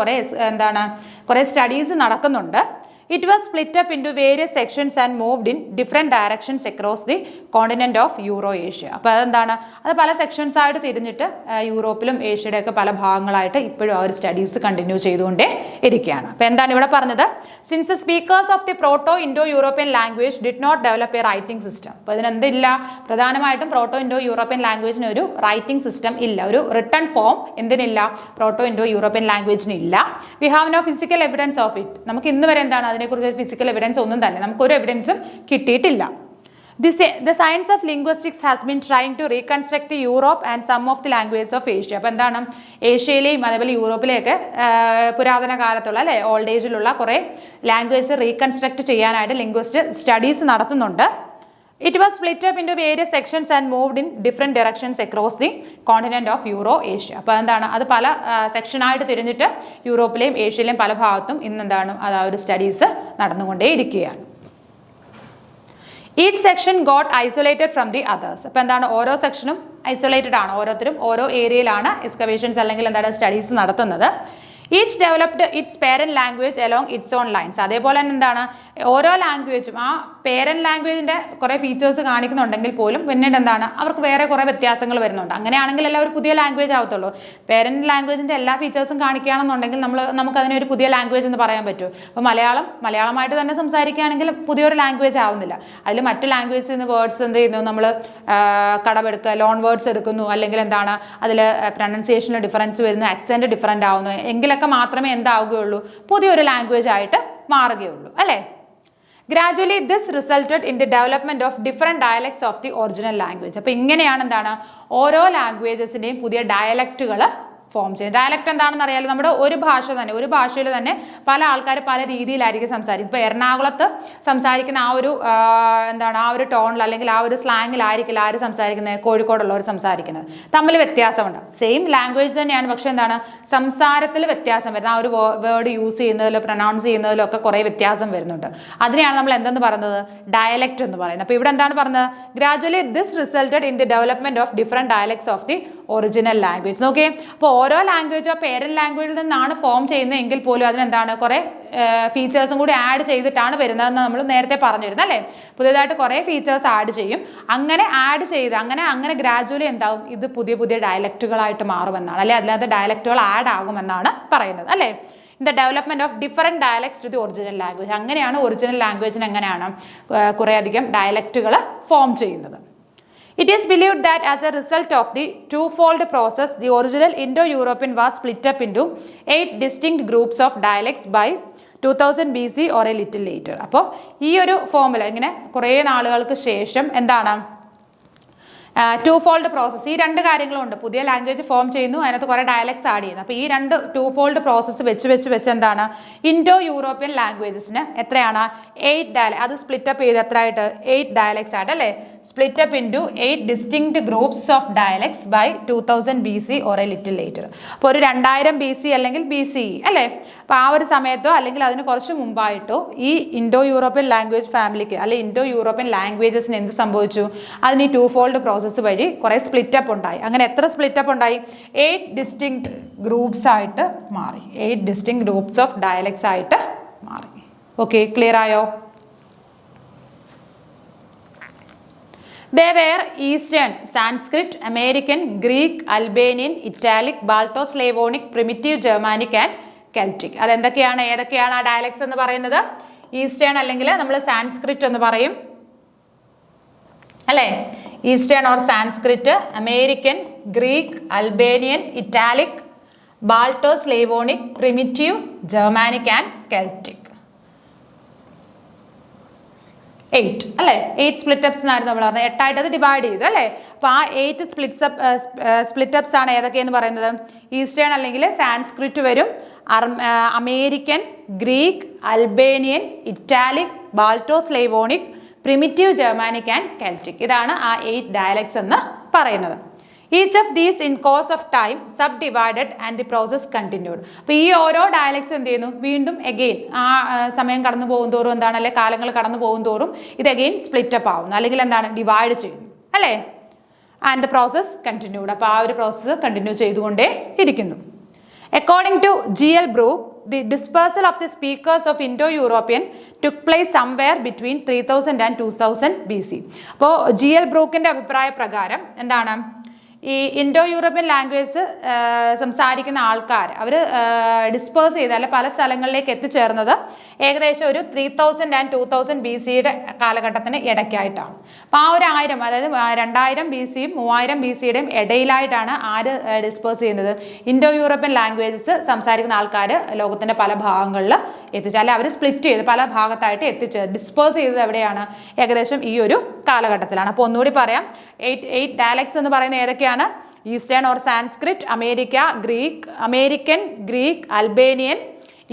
കുറേ സ്റ്റഡീസ് നടക്കുന്നുണ്ട്. It was split up into various sections and moved in different directions across the continent of Euro-Asia. അപ്പോൾ അതെന്താണ്, അത് പല സെക്ഷൻസ് ആയിട്ട് തിരിഞ്ഞിട്ട് യൂറോപ്പിലും ഏഷ്യയുടെ ഒക്കെ പല ഭാഗങ്ങളായിട്ട് ഇപ്പോഴും ആ ഒരു സ്റ്റഡീസ് കണ്ടിന്യൂ ചെയ്തുകൊണ്ടേ ഇരിക്കുകയാണ്. അപ്പോൾ എന്താണ് ഇവിടെ പറഞ്ഞത്? Since the speakers of the proto Indo European language did not develop a writing system. അപ്പോൾ ഇതിനെന്തില്ല? പ്രധാനമായിട്ടും പ്രോട്ടോ ഇൻഡോ യൂറോപ്യൻ ലാംഗ്വേജിന് ഒരു റൈറ്റിംഗ് സിസ്റ്റം ഇല്ല, ഒരു റിട്ടൺ ഫോം എന്തിനില്ല? പ്രോട്ടോ ഇൻഡോ യൂറോപ്യൻ ലാംഗ്വേജിന് ഇല്ല. We have no physical evidence of it. നമുക്ക് ഇന്ന് വരെ എന്താണ് അതിനെക്കുറിച്ച് ഫിസിക്കൽ എവിഡൻസ് ഒന്നും തന്നെ നമുക്കൊരു എവിഡൻസും കിട്ടിയിട്ടില്ല. The science of linguistics has been trying to reconstruct the Europe and some of the languages of Asia. അപ്പോൾ എന്താണ് ഏഷ്യയിലെയും അതേപോലെ യൂറോപ്പിലെയൊക്കെ പുരാതന കാലത്തുള്ള അല്ലെ ഓൾഡ് ഏജിലുള്ള കുറേ ലാംഗ്വേജ് റീകൺസ്ട്രക്ട് ചെയ്യാനായിട്ട് ലിംഗ്വിസ്റ്റ് സ്റ്റഡീസ് നടത്തുന്നുണ്ട്. It was split up into various sections and moved in different directions across the continent of Euro-Asia. അപ്പോൾ എന്താണ് അത് പല സെക്ഷനായിട്ട് തിരിഞ്ഞിട്ട് യൂറോപ്പിലെയും ഏഷ്യയിലെയും പല ഭാഗത്തും ഇന്നെന്താണ് അത് ആ ഒരു സ്റ്റഡീസ് നടന്നുകൊണ്ടേ ഇരിക്കുകയാണ്. Each section got isolated from the others. അപ്പോൾ എന്താണ് ഓരോ സെക്ഷനും ഐസൊലേറ്റഡ് ആണ്, ഓരോരുത്തരും ഓരോ ഏരിയയിലാണ് എക്സ്കവേഷൻസ് അല്ലെങ്കിൽ എന്താണ് സ്റ്റഡീസ് നടത്തുന്നത്. Each developed it's parent language along it's on lines. അതേപോലെ തന്നെ എന്താണ് ഓരോ ലാംഗ്വേജും ആ പേരന്റ് ലാംഗ്വേജിൻ്റെ കുറേ ഫീച്ചേഴ്സ് കാണിക്കുന്നുണ്ടെങ്കിൽ പോലും പിന്നീട് എന്താണ് അവർക്ക് വേറെ കുറേ വ്യത്യാസങ്ങൾ വരുന്നുണ്ട്. അങ്ങനെയാണെങ്കിലല്ല ഒരു പുതിയ ലാംഗ്വേജ് ആവത്തുള്ളൂ. പേരന്റ് ലാംഗ്വേജിൻ്റെ എല്ലാ ഫീച്ചേഴ്സും കാണിക്കുകയാണെന്നുണ്ടെങ്കിൽ നമുക്കതിനെ ഒരു പുതിയ ലാംഗ്വേജ് എന്ന് പറയാൻ പറ്റും. അപ്പോൾ മലയാളമായിട്ട് തന്നെ സംസാരിക്കുകയാണെങ്കിൽ പുതിയൊരു ലാംഗ്വേജ് ആവുന്നില്ല. അതിൽ മറ്റു ലാംഗ്വേജിൽ നിന്ന് വേർഡ്സ് എന്ത് ചെയ്യുന്നു, നമ്മൾ കടമെടുക്കുക, ലോൺ വേർഡ്സ് എടുക്കുന്നു, അല്ലെങ്കിൽ എന്താണ് അതിൽ പ്രൊനൗൺസിയേഷനിൽ ഡിഫറൻസ് വരുന്നു, ആക്സെൻറ്റ് ഡിഫറൻ്റ് ആവുന്നു, എങ്കിലൊക്കെ മാത്രമേ എന്താവുകയുള്ളൂ പുതിയൊരു ലാംഗ്വേജ് ആയിട്ട് മാറുകയുള്ളൂ അല്ലേ. Gradually this resulted in the development of different dialects of the original language. അപ്പോൾ ഇങ്ങനെയാണ് എന്താണ് ഓരോ ലാംഗ്വേജസിൻ്റെയും പുതിയ ഡയലക്റ്റുകൾ ഫോം ചെയ്യും. ഡയലക്റ്റ് എന്താണെന്ന് അറിയാലോ, നമ്മുടെ ഒരു ഭാഷയിൽ തന്നെ പല ആൾക്കാർ പല രീതിയിലായിരിക്കും സംസാരിക്കും. ഇപ്പോൾ എറണാകുളത്ത് സംസാരിക്കുന്ന ആ ഒരു ടോണിൽ അല്ലെങ്കിൽ ആ ഒരു സ്ലാങ്ങിലായിരിക്കില്ല ആര് സംസാരിക്കുന്നത്, കോഴിക്കോടുള്ളവർ സംസാരിക്കുന്നത്. തമ്മിൽ വ്യത്യാസമുണ്ട്. സെയിം ലാംഗ്വേജ് തന്നെയാണ്, പക്ഷെ എന്താണ് സംസാരത്തിൽ വ്യത്യാസം വരുന്നത്. ആ ഒരു വേർഡ് യൂസ് ചെയ്യുന്നതിലോ പ്രൊനൗൺസ് ചെയ്യുന്നതിലോ ഒക്കെ കുറേ വ്യത്യാസം വരുന്നുണ്ട്. അതിനെയാണ് നമ്മൾ എന്തെന്ന് പറയുന്നത്, ഡയലക്റ്റ് എന്ന് പറയുന്നത്. അപ്പോൾ ഇവിടെ എന്താണ് പറഞ്ഞത്, gradually this resulted in the development of different dialects of the original language. നോക്കിയേ, അപ്പോൾ ഓരോ ലാംഗ്വേജും ആ പേരന്റ് ലാംഗ്വേജിൽ നിന്നാണ് ഫോം ചെയ്യുന്നതെങ്കിൽ പോലും അതിനെന്താണ് കുറേ ഫീച്ചേഴ്സും കൂടി ആഡ് ചെയ്തിട്ടാണ് വരുന്നതെന്ന് നമ്മൾ നേരത്തെ പറഞ്ഞിരുന്നു അല്ലേ. പുതിയതായിട്ട് കുറേ ഫീച്ചേഴ്സ് ആഡ് ചെയ്യും. അങ്ങനെ ആഡ് ചെയ്ത് അങ്ങനെ ഗ്രാജുവലി എന്താവും, ഇത് പുതിയ പുതിയ ഡയലക്റ്റുകളായിട്ട് മാറുമെന്നാണ് അല്ലെ, അതിനകത്ത് ഡയലക്റ്റുകൾ ആഡ് ആകുമെന്നാണ് പറയുന്നത് അല്ലേ. In the development of different dialects to the original language. അങ്ങനെയാണ് ഒറിജിനൽ ലാംഗ്വേജിന് എങ്ങനെയാണ് കുറേയധികം ഡയലക്റ്റുകൾ ഫോം ചെയ്യുന്നത്. It is believed that as a result of the twofold process, the original Indo-European was split up into 8 distinct groups of dialects by 2000 BC or a little later. അപ്പോൾ ഈ ഒരു ഫോമുല ഇങ്ങനെ കുറേ നാളുകൾക്ക് ശേഷം എന്താണ് ടു ഫോൾഡ് പ്രോസസ്സ്, ഈ രണ്ട് കാര്യങ്ങളുണ്ട്. പുതിയ ലാംഗ്വേജ് ഫോം ചെയ്യുന്നു, അതിനകത്ത് കുറേ ഡയലക്ട്സ് ആഡ് ചെയ്യുന്നു. അപ്പോൾ ഈ രണ്ട് ടു ഫോൾഡ് പ്രോസസ്സ് വെച്ച് എന്താണ് ഇൻഡോ യൂറോപ്യൻ ലാംഗ്വേജസിന് എത്രയാണ് 8 ഡയലക്ട്, അത് സ്പ്ലിറ്റപ്പ് ചെയ്ത് എത്രയായിട്ട് 8 ഡയലക്ട്സ് ആയിട്ട് അല്ലേ, split up into 8 distinct groups of dialects by 2000 BC or a little later. അപ്പോൾ ഒരു 2000 BC അല്ലെങ്കിൽ BCE അല്ലേ. അപ്പോൾ ആ ഒരു സമയത്തോ അല്ലെങ്കിൽ അതിന് കുറച്ച് മുമ്പായിട്ടോ ഈ ഇൻഡോ യൂറോപ്യൻ ലാംഗ്വേജ് ഫാമിലിക്ക് അല്ലെങ്കിൽ ഇൻഡോ യൂറോപ്യൻ ലാംഗ്വേജസിന് എന്ത് സംഭവിച്ചു, അതിന് ഈ ടു ഫോൾഡ് പ്രോസസ്സ് വഴി കുറേ സ്പ്ലിറ്റപ്പ് ഉണ്ടായി. അങ്ങനെ എത്ര സ്പ്ലിറ്റപ്പ് ഉണ്ടായി, 8 ഡിസ്റ്റിങ്ക്ട് ഗ്രൂപ്പ്സ് ആയിട്ട് മാറി, 8 ഡിസ്റ്റിങ്ക്ട് ഗ്രൂപ്പ്സ് ഓഫ് ഡയലക്ട്സ് ആയിട്ട് മാറി. ഓക്കെ, ക്ലിയർ ആയോ? They were Eastern, Sanskrit, American, Greek, Albanian, Italic, Balto-Slavonic, Primitive Germanic and Celtic. അതെന്തൊക്കെയാണ്, ഏതൊക്കെയാണ് ആ ഡയലക്ട്സ് എന്ന് പറയുന്നത്? ഈസ്റ്റേൺ അല്ലെങ്കിൽ നമ്മൾ സാൻസ്ക്രിറ്റ് എന്ന് പറയും അല്ലേ, eastern or Sanskrit, American, Greek, Albanian, Italic, Balto Slavonic, primitive, Germanic and Celtic. 8 അല്ലേ, 8 സ്പ്ലിറ്റപ്സ് എന്നായിരുന്നു നമ്മൾ പറഞ്ഞത്. 8 അത് ഡിവൈഡ് ചെയ്തു അല്ലേ. അപ്പോൾ ആ 8 സ്പ്ലിറ്റപ്സ് ആണ് ഏതൊക്കെയെന്ന് പറയുന്നത്? ഈസ്റ്റേൺ അല്ലെങ്കിൽ സാൻസ്ക്രിറ്റ് വരും, American, Greek, Albanian, Italic, Balto Slavonic, primitive Germanic and Celtic. ഇതാണ് ആ 8 ഡയലക്ട്സ് എന്ന് പറയുന്നത്. Each of these in course of time subdivided and the process continued. അപ്പോൾ ഈ ഓരോ ഡയലക്ട്സും എന്ത് ചെയ്യുന്നു, വീണ്ടും എഗെയിൻ ആ സമയം കടന്നു പോകും തോറും എന്താണ്, അല്ലെ കാലങ്ങൾ കടന്നു പോകും തോറും ഇത് എഗെയിൻ സ്പ്ലിറ്റപ്പ് ആവുന്നു, അല്ലെങ്കിൽ എന്താണ് ഡിവൈഡ് ചെയ്യുന്നു അല്ലേ. And the process continued. അപ്പോൾ ആ ഒരു പ്രോസസ്സ് കണ്ടിന്യൂ ചെയ്തുകൊണ്ടേ ഇരിക്കുന്നു. According to G.L. Brook, the dispersal of the speakers of Indo-European took place somewhere between 3000 and 2000 BC. അപ്പോൾ G.L. ബ്രൂക്കിൻ്റെ അഭിപ്രായ പ്രകാരം എന്താണ്, ഈ ഇൻഡോ യൂറോപ്യൻ ലാംഗ്വേജ് സംസാരിക്കുന്ന ആൾക്കാർ അവർ ഡിസ്പേഴ്സ് ചെയ്ത് അല്ലെ പല സ്ഥലങ്ങളിലേക്ക് എത്തിച്ചേർന്നത് ഏകദേശം ഒരു 3000 and 2000 BCയുടെ കാലഘട്ടത്തിന് ഇടയ്ക്കായിട്ടാണ്. അപ്പോൾ ആ ഒരു 1000, അതായത് 2000 BCയും 3000 BCയുടെയും ഇടയിലായിട്ടാണ് ആര് ഡിസ്പേഴ്സ് ചെയ്യുന്നത്, ഇൻഡോ യൂറോപ്യൻ ലാംഗ്വേജസ് സംസാരിക്കുന്ന ആൾക്കാർ ലോകത്തിൻ്റെ പല ഭാഗങ്ങളിൽ എത്തിച്ചു, അല്ലെ അവർ സ്പ്ലിറ്റ് ചെയ്ത് പല ഭാഗത്തായിട്ട് ഡിസ്പേഴ്സ് ചെയ്തത് എവിടെയാണ്, ഏകദേശം ഈ ഒരു കാലഘട്ടത്തിലാണ്. അപ്പോൾ ഒന്നുകൂടി പറയാം, 8 ഡയലക്ട്സ് എന്ന് പറയുന്നത് ഏതൊക്കെയാണ്? Eastern or Sanskrit, American, Greek, Albanian,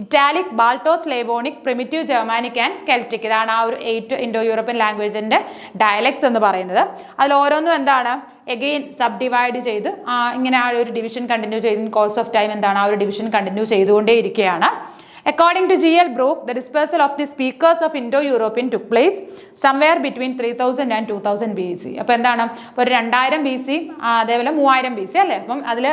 Italic, Balto Slavonic, primitive Germanic and Celtic. ഇതാണ് ആ ഒരു 8 ഇൻഡോ യൂറോപ്യൻ ലാംഗ്വേജിൻ്റെ ഡയലക്ട്സ് എന്ന് പറയുന്നത്. അതിൽ ഓരോന്നും എന്താണ് എഗെയിൻ സബ് ഡിവൈഡ് ചെയ്ത് ഇങ്ങനെ ആ ഒരു ഡിവിഷൻ കണ്ടിന്യൂ ചെയ്ത് കോഴ്സ് ഓഫ് ടൈം എന്താണ് ആ ഒരു ഡിവിഷൻ കണ്ടിന്യൂ ചെയ്തുകൊണ്ടേ ഇരിക്കുകയാണ്. According to G.L. Brook, the dispersal of the speakers of Indo-European took place somewhere between 3000 and 2000 BC. അപ്പോൾ എന്താണ്, ഇപ്പോൾ ഒരു 2000 BC അതേപോലെ 3000 BC അല്ലേ. അപ്പം അതിൽ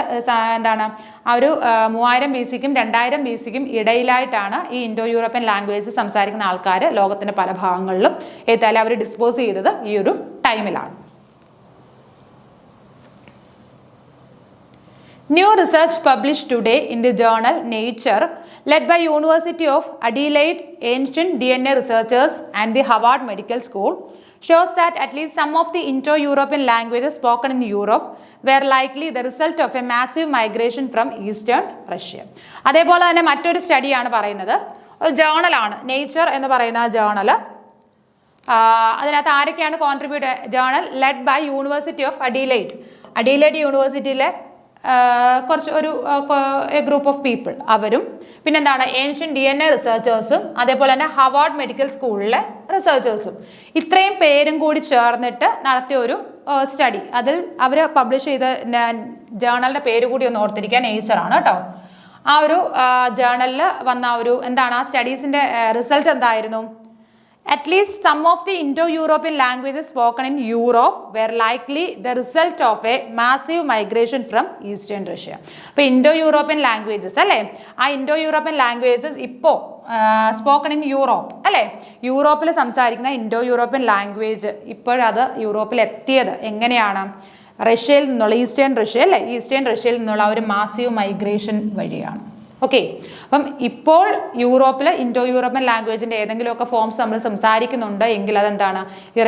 എന്താണ് ആ ഒരു 3000 BCക്കും 2000 BCക്കും ഇടയിലായിട്ടാണ് ഈ ഇൻഡോ യൂറോപ്യൻ ലാംഗ്വേജ് സംസാരിക്കുന്ന ആൾക്കാർ ലോകത്തിൻ്റെ പല ഭാഗങ്ങളിലും എത്താലും അവർ ഡിസ്പോസ് ചെയ്തത് ഈ ഒരു ടൈമിലാണ്. New research published today in the journal Nature, led by University of Adelaide ancient DNA researchers and the Harvard Medical School, shows that at least some of the Indo-European languages spoken in Europe were likely the result of a massive migration from Eastern Russia. അതേപോലെ തന്നെ മറ്റൊരു സ്റ്റഡിയാണ് പറയുന്നത്, ഒരു ജേണലാണ് നേച്ചർ എന്ന് പറയുന്ന ആ ജേണൽ. അതിനകത്ത് ആരൊക്കെയാണ് contribute, journal led by university of Adelaide യൂണിവേഴ്സിറ്റിയിലെ കുറച്ച് ഒരു ഗ്രൂപ്പ് ഓഫ് പീപ്പിൾ അവരും, പിന്നെന്താണ് ഏൻഷ്യൻ DNA റിസർച്ചേഴ്സും അതേപോലെ തന്നെ ഹാർവാർഡ് മെഡിക്കൽ സ്കൂളിലെ റിസർച്ചേഴ്സും, ഇത്രയും പേരും കൂടി ചേർന്നിട്ട് നടത്തിയ ഒരു സ്റ്റഡി. അതിൽ അവർ പബ്ലിഷ് ചെയ്ത ജേണലിൻ്റെ പേര് കൂടി ഒന്ന് ഓർത്തിരിക്കുക, നേച്ചറാണ് കേട്ടോ. ആ ഒരു ജേണലിൽ വന്ന ഒരു എന്താണ് ആ സ്റ്റഡീസിൻ്റെ റിസൾട്ട് എന്തായിരുന്നു, At least some of the Indo-European languages spoken in Europe were likely the result of a massive migration from Eastern Russia. അപ്പോൾ Indo-European languages അല്ലേ, ആ Indo-European languages ഇപ്പോൾ സ്പോക്കൺ ഇൻ യൂറോപ്പ് അല്ലേ, യൂറോപ്പിൽ സംസാരിക്കുന്ന Indo-European ലാംഗ്വേജ് ഇപ്പോഴത് യൂറോപ്പിൽ എത്തിയത് എങ്ങനെയാണ്? റഷ്യയിൽ നിന്നുള്ള, ഈസ്റ്റേൺ റഷ്യ അല്ലേ, ഈസ്റ്റേൺ റഷ്യയിൽ നിന്നുള്ള ഒരു മാസീവ് മൈഗ്രേഷൻ വഴിയാണ്. ഓക്കെ, അപ്പം ഇപ്പോൾ യൂറോപ്പിൽ Indo-European ലാംഗ്വേജിൻ്റെ ഏതെങ്കിലുമൊക്കെ ഫോംസ് നമ്മൾ സംസാരിക്കുന്നുണ്ട് എങ്കിൽ അതെന്താണ്? ഈ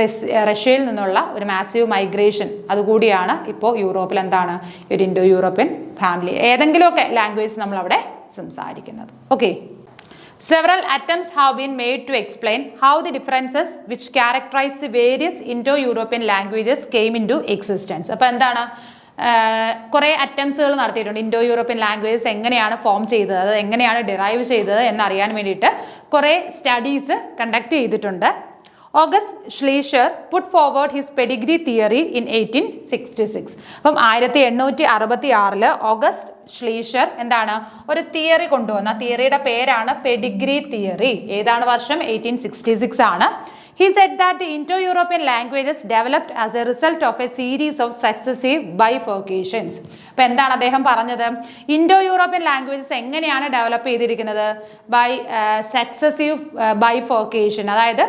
റഷ്യയിൽ നിന്നുള്ള ഒരു മാസീവ് മൈഗ്രേഷൻ അതുകൂടിയാണ് ഇപ്പോൾ യൂറോപ്പിൽ എന്താണ് ഒരു Indo-European ഫാമിലി ഏതെങ്കിലുമൊക്കെ ലാംഗ്വേജ് നമ്മൾ അവിടെ സംസാരിക്കുന്നത്. Okay, several attempts have been made to explain how the differences which characterize the various Indo-European languages came into existence. അപ്പോൾ എന്താണ്, കുറേ അറ്റംപ്റ്റ്സുകൾ നടത്തിയിട്ടുണ്ട് Indo-European ലാംഗ്വേജസ് എങ്ങനെയാണ് ഫോം ചെയ്തത്, അത് എങ്ങനെയാണ് ഡിറൈവ് ചെയ്തത് എന്നറിയാൻ വേണ്ടിയിട്ട് കുറേ സ്റ്റഡീസ് കണ്ടക്ട് ചെയ്തിട്ടുണ്ട്. August Schleicher put forward his pedigree theory in 1866. അപ്പം 1866 ഓഗസ്റ്റ് ഷ്ലീഷർ എന്താണ് ഒരു തിയറി കൊണ്ടുവന്ന, തിയറിയുടെ പേരാണ് പെഡിഗ്രി തിയറി. ഏതാണ് വർഷം? 1866 ആണ്. He said that the Indo-European languages developed as a result of a series of successive bifurcations. അപ്പോൾ എന്താണ് അദ്ദേഹം പറഞ്ഞത്? Indo-European languages എങ്ങനെയാണ് ഡെവലപ്പ് ചെയ്തിരിക്കുന്നത്? ബൈ സക്സസീവ് ബൈഫോക്കേഷൻ, അതായത്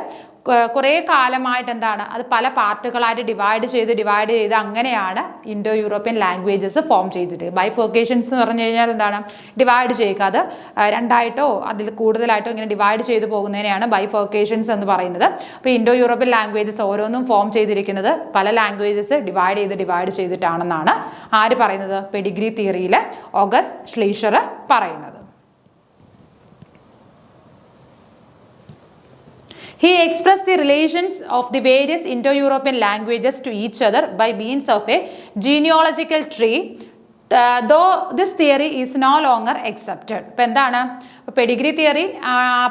കുറേ കാലമായിട്ട് എന്താണ് അത് പല പാർട്ടുകളായിട്ട് ഡിവൈഡ് ചെയ്ത് അങ്ങനെയാണ് Indo-European ലാംഗ്വേജസ് ഫോം ചെയ്തിട്ട്. ബൈഫോക്കേഷൻസ് എന്ന് പറഞ്ഞു കഴിഞ്ഞാൽ എന്താണ്? ഡിവൈഡ് ചെയ്യുക, അത് രണ്ടായിട്ടോ അതിൽ കൂടുതലായിട്ടോ ഇങ്ങനെ ഡിവൈഡ് ചെയ്ത് പോകുന്നതിനെയാണ് ബൈഫോക്കേഷൻസ് എന്ന് പറയുന്നത്. അപ്പോൾ Indo-European ലാംഗ്വേജസ് ഓരോന്നും ഫോം ചെയ്തിരിക്കുന്നത് പല ലാംഗ്വേജസ് ഡിവൈഡ് ചെയ്തിട്ടാണെന്നാണ് ആര് പറയുന്നത്? പെഡിഗ്രി തിയറിയിൽ ഓഗസ്റ്റ് ഷ്ലീഷർ പറയുന്നത്. He expressed the relations of the various Indo-European languages to each other by means of a genealogical tree, though this theory is no longer accepted. ഇപ്പോൾ എന്താണ് പെഡിഗ്രി തിയറി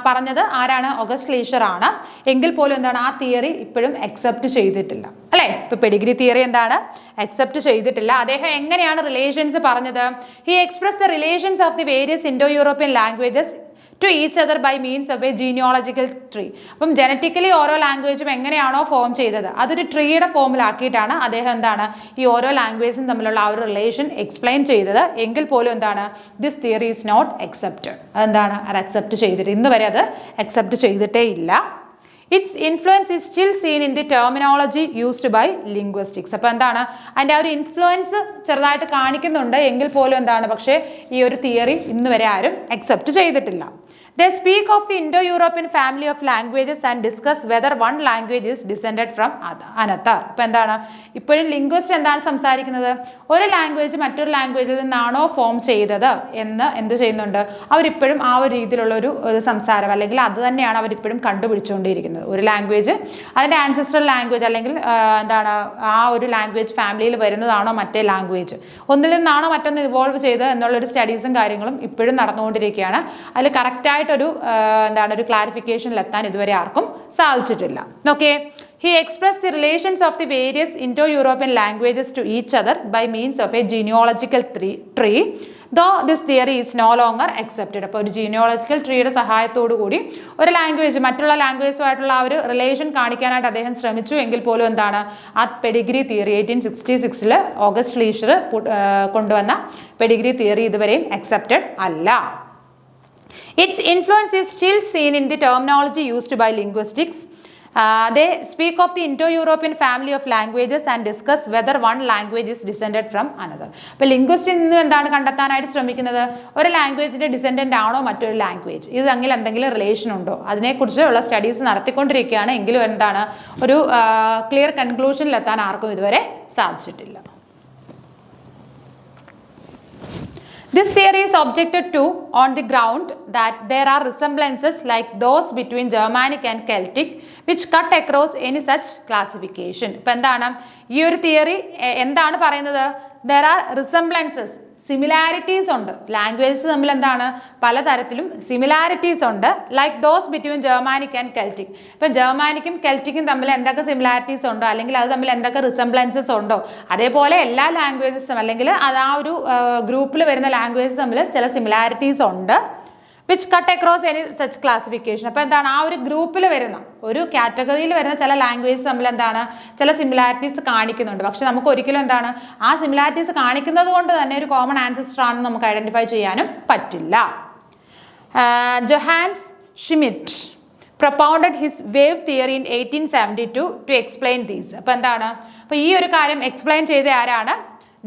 പറഞ്ഞത് ആരാണ്? ഓഗസ്റ്റ് ഷ്ലീഷർ ആണ്. എങ്കിൽ പോലും എന്താണ് ആ തിയറി ഇപ്പോഴും അക്സെപ്റ്റ് ചെയ്തിട്ടില്ല അല്ലേ. ഇപ്പോൾ പെഡിഗ്രി തിയറി എന്താണ് അക്സെപ്റ്റ് ചെയ്തിട്ടില്ല. അദ്ദേഹം എങ്ങനെയാണ് റിലേഷൻസ് പറഞ്ഞത്? He expressed the relations of the various Indo-European languages to each other by means of a genealogical tree. അപ്പം ജനറ്റിക്കലി ഓരോ ലാംഗ്വേജും എങ്ങനെയാണോ ഫോം ചെയ്തത് അതൊരു ട്രീയുടെ ഫോമിലാക്കിയിട്ടാണ് അദ്ദേഹം എന്താണ് ഈ ഓരോ ലാംഗ്വേജും തമ്മിലുള്ള ആ ഒരു റിലേഷൻ എക്സ്പ്ലെയിൻ ചെയ്തത്. എങ്കിൽ പോലും എന്താണ് this theory is not accepted. അതെന്താണ് അത് അക്സെപ്റ്റ് ചെയ്തിട്ട് ഇന്ന് വരെ അത് അക്സെപ്റ്റ് ചെയ്തിട്ടേ ഇല്ല. Its influence is still seen in the terminology used by linguistics. അപ്പോൾ എന്താണ് അതിൻ്റെ ആ ഒരു ഇൻഫ്ലുവൻസ് ചെറുതായിട്ട് കാണിക്കുന്നുണ്ട് എങ്കിൽ പോലും എന്താണ് പക്ഷേ ഈ ഒരു തിയറി ഇന്ന് വരെ ആരും അക്സെപ്റ്റ് ചെയ്തിട്ടില്ല. They speak of the Indo-European family of languages and discuss whether one language is descended from another. ഇപ്പോൾ എന്താണ് ഇപ്പോഴും ലിംഗ്വിസ്റ്റ് എന്താണ് സംസാരിക്കുന്നത്? ഒരു ലാംഗ്വേജ് മറ്റൊരു ലാംഗ്വേജിൽ നിന്നാണോ ഫോം ചെയ്തത് എന്ന് എന്ത് ചെയ്യുന്നുണ്ട്? അവരിപ്പോഴും ആ ഒരു രീതിയിലുള്ള ഒരു സംസാരം അല്ലെങ്കിൽ അത് തന്നെയാണ് അവരിപ്പോഴും കണ്ടുപിടിച്ചുകൊണ്ടിരിക്കുന്നത്. ഒരു ലാംഗ്വേജ് അതിൻ്റെ ആൻസെസ്ട്രൽ ലാംഗ്വേജ് അല്ലെങ്കിൽ എന്താണ് ആ ഒരു ലാംഗ്വേജ് ഫാമിലിയിൽ വരുന്നതാണോ മറ്റേ ലാംഗ്വേജ്, ഒന്നിൽ നിന്നാണോ മറ്റൊന്ന് ഇവോൾവ് ചെയ്തത് എന്നുള്ളൊരു സ്റ്റഡീസും കാര്യങ്ങളും ഇപ്പോഴും നടന്നുകൊണ്ടിരിക്കുകയാണ്. അതിൽ കറക്റ്റായിട്ട് എന്താണ് ഒരു ക്ലാരിഫിക്കേഷനിൽ എത്താൻ ഇതുവരെ ആർക്കും സാധിച്ചിട്ടില്ല. Okay, he expressed the relations of the various Indo-European languages to each other by means of a genealogical tree, though this theory is no longer accepted. അപ്പോൾ ഒരു ജീനിയോളജിക്കൽ ട്രീയുടെ സഹായത്തോടു കൂടി ഒരു ലാംഗ്വേജ് മറ്റുള്ള ലാംഗ്വേജുമായിട്ടുള്ള ആ ഒരു റിലേഷൻ കാണിക്കാനായിട്ട് അദ്ദേഹം ശ്രമിച്ചു എങ്കിൽ പോലും എന്താണ് ആ പെഡിഗ്രി തിയറി 1866 ഓഗസ്റ്റ് ഷ്ലീഷർ കൊണ്ടുവന്ന പെഡിഗ്രി തിയറി ഇതുവരെയും അക്സെപ്റ്റഡ് അല്ല. Its influence is still seen in the terminology used by linguistics. They speak of the Indo-European family of languages and discuss whether one language is descended from another. അപ്പോൾ ലിംഗ്വിസ്റ്റ് ഇന്ന് എന്താണ് കണ്ടെത്താനായിട്ട് ശ്രമിക്കുന്നത്? ഒരു ലാംഗ്വേജിൻ്റെ ഡിസെൻഡൻ്റ് ആണോ മറ്റൊരു ലാംഗ്വേജ്, ഇത് തമ്മിൽ എന്തെങ്കിലും റിലേഷൻ ഉണ്ടോ, അതിനെക്കുറിച്ചുള്ള സ്റ്റഡീസ് നടത്തിക്കൊണ്ടിരിക്കുകയാണ്. എങ്കിലും എന്താണ് ഒരു ക്ലിയർ കൺക്ലൂഷനിലെത്താൻ ആർക്കും ഇതുവരെ സാധിച്ചിട്ടില്ല. This theory is objected to on the ground that there are resemblances like those between Germanic and Celtic which cut across any such classification. ഇപ്പോൾ എന്താണ് ഈ ഒരു തിയറി എന്താണ് പറയുന്നത്? There are resemblances, സിമിലാരിറ്റീസ് ഉണ്ട്. ലാംഗ്വേജസ് തമ്മിൽ എന്താണ് പലതരത്തിലും സിമിലാരിറ്റീസ് ഉണ്ട്. Like those between Germanic and Celtic. ഇപ്പം ജർമാനിക്കും കെൽറ്റിക്കും തമ്മിൽ എന്തൊക്കെ സിമിലാരിറ്റീസ് ഉണ്ടോ അല്ലെങ്കിൽ അത് തമ്മിൽ എന്തൊക്കെ റിസംബ്ലൻസസ് ഉണ്ടോ അതേപോലെ എല്ലാ ലാംഗ്വേജസും അല്ലെങ്കിൽ അത് ആ ഒരു ഗ്രൂപ്പിൽ വരുന്ന ലാംഗ്വേജസ് തമ്മിൽ ചില സിമിലാരിറ്റീസ് ഉണ്ട്. Which cut across any such classification. അപ്പോൾ എന്താണ്, ആ ഒരു ഗ്രൂപ്പിൽ വരുന്ന ഒരു കാറ്റഗറിയിൽ വരുന്ന ചില ലാംഗ്വേജ് തമ്മിൽ എന്താണ് ചില സിമിലാരിറ്റീസ് കാണിക്കുന്നുണ്ട്. പക്ഷെ നമുക്ക് ഒരിക്കലും എന്താണ് ആ സിമിലാരിറ്റീസ് കാണിക്കുന്നത് കൊണ്ട് തന്നെ ഒരു കോമൺ ആൻസസ്റ്റർ ആണെന്ന് നമുക്ക് ഐഡന്റിഫൈ ചെയ്യാനും പറ്റില്ല. Johans Schmitt propounded his wave theory in 1872 to explain these. അപ്പോൾ എന്താണ്, അപ്പോൾ ഈ ഒരു കാര്യം എക്സ്പ്ലെയിൻ ചെയ്ത ആരാണ്?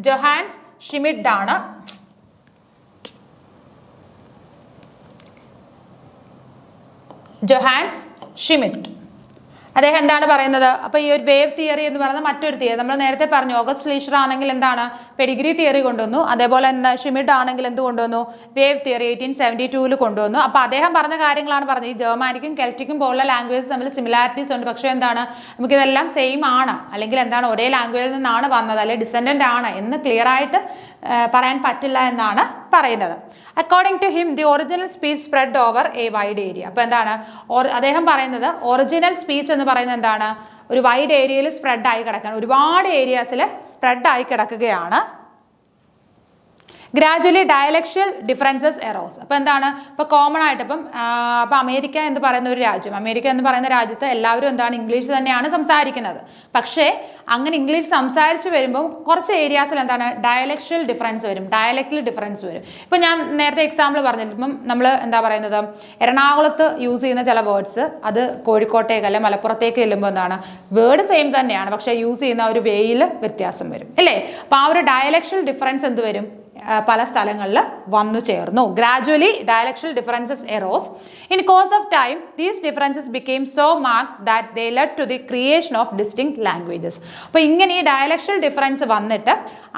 ജൊഹാൻസ് ഷ്മിറ്റ് ആണ്. ജൊഹാൻസ് ഷ്മിറ്റ് അദ്ദേഹം എന്താണ് പറയുന്നത്? അപ്പോൾ ഈ ഒരു വേവ് തിയറി എന്ന് പറയുന്നത് മറ്റൊരു തിയറി. നമ്മൾ നേരത്തെ പറഞ്ഞു ഓഗസ്റ്റ് ലീഷർ ആണെങ്കിൽ എന്താണ് പെഡിഗ്രി തിയറി കൊണ്ടുവന്നു. അതേപോലെ എന്താ ഷ്മിറ്റ് ആണെങ്കിൽ എന്ത് കൊണ്ടുവന്നു? വേവ് തിയറി 1872 കൊണ്ടുവന്നു. അപ്പോൾ അദ്ദേഹം പറഞ്ഞ കാര്യങ്ങളാണ് പറഞ്ഞത്. ഈ ജർമാനിക്കും കെൽറ്റിക്കും പോലുള്ള ലാംഗ്വേജസ് തമ്മിൽ സിമിലാരിറ്റീസ് ഉണ്ട്. പക്ഷേ എന്താണ് നമുക്കിതെല്ലാം സെയിം ആണ്, അല്ലെങ്കിൽ എന്താണ് ഒരേ ലാംഗ്വേജിൽ നിന്നാണ് വന്നത്, അല്ലെങ്കിൽ ഡിസെൻഡൻ്റ് ആണ് എന്ന് ക്ലിയർ ആയിട്ട് പറയാൻ പറ്റില്ല എന്നാണ് പറയുന്നത്. According to him the original speech spread over a wide area. അപ്പോൾ എന്താണ് അദ്ദേഹം പറയുന്നത്? ഒറിജിനൽ സ്പീച്ച് എന്ന് പറയുന്നത് എന്താണ് ഒരു വൈഡ് ഏരിയയിൽ സ്പ്രെഡ് ആയി കിടക്കുകയാണ്, ഒരുപാട് ഏരിയാസിൽ സ്പ്രെഡ് ആയി കിടക്കുകയാണ്. Gradually dialectal differences arose. അപ്പോൾ എന്താണ് ഇപ്പോൾ കോമൺ ആയിട്ട് ഇപ്പം അമേരിക്ക എന്ന് പറയുന്ന ഒരു രാജ്യം, അമേരിക്ക എന്ന് പറയുന്ന രാജ്യത്ത് എല്ലാവരും എന്താണ് ഇംഗ്ലീഷ് തന്നെയാണ് സംസാരിക്കുന്നത്. പക്ഷേ അങ്ങനെ ഇംഗ്ലീഷ് സംസാരിച്ച് വരുമ്പോൾ കുറച്ച് ഏരിയാസിൽ എന്താണ് ഡയലക്ഷ്യൽ ഡിഫറൻസ് വരും, ഡയലക്റ്റിൽ ഡിഫറൻസ് വരും. ഇപ്പം ഞാൻ നേരത്തെ എക്സാമ്പിൾ പറഞ്ഞില്ല, ഇപ്പം നമ്മൾ എന്താ പറയുന്നത് എറണാകുളത്ത് യൂസ് ചെയ്യുന്ന ചില വേർഡ്സ് അത് കോഴിക്കോട്ടേക്ക് അല്ലെങ്കിൽ മലപ്പുറത്തേക്ക് ചെല്ലുമ്പോൾ എന്താണ് വേർഡ് സെയിം തന്നെയാണ്, പക്ഷേ യൂസ് ചെയ്യുന്ന ഒരു വേയിൽ വ്യത്യാസം വരും അല്ലേ. അപ്പോൾ ആ ഒരു ഡയലക്ഷ്യൽ ഡിഫറൻസ് എന്ത് വരും പല സ്ഥലങ്ങളിൽ വന്നു ചേർന്നു. Gradually dialectal differences arose. In course of time these differences became so marked that they led to the creation of distinct languages. അപ്പോൾ ഇങ്ങനെ ഈ ഡയലക്ഷ്യൽ ഡിഫറൻസ് വന്നിട്ട്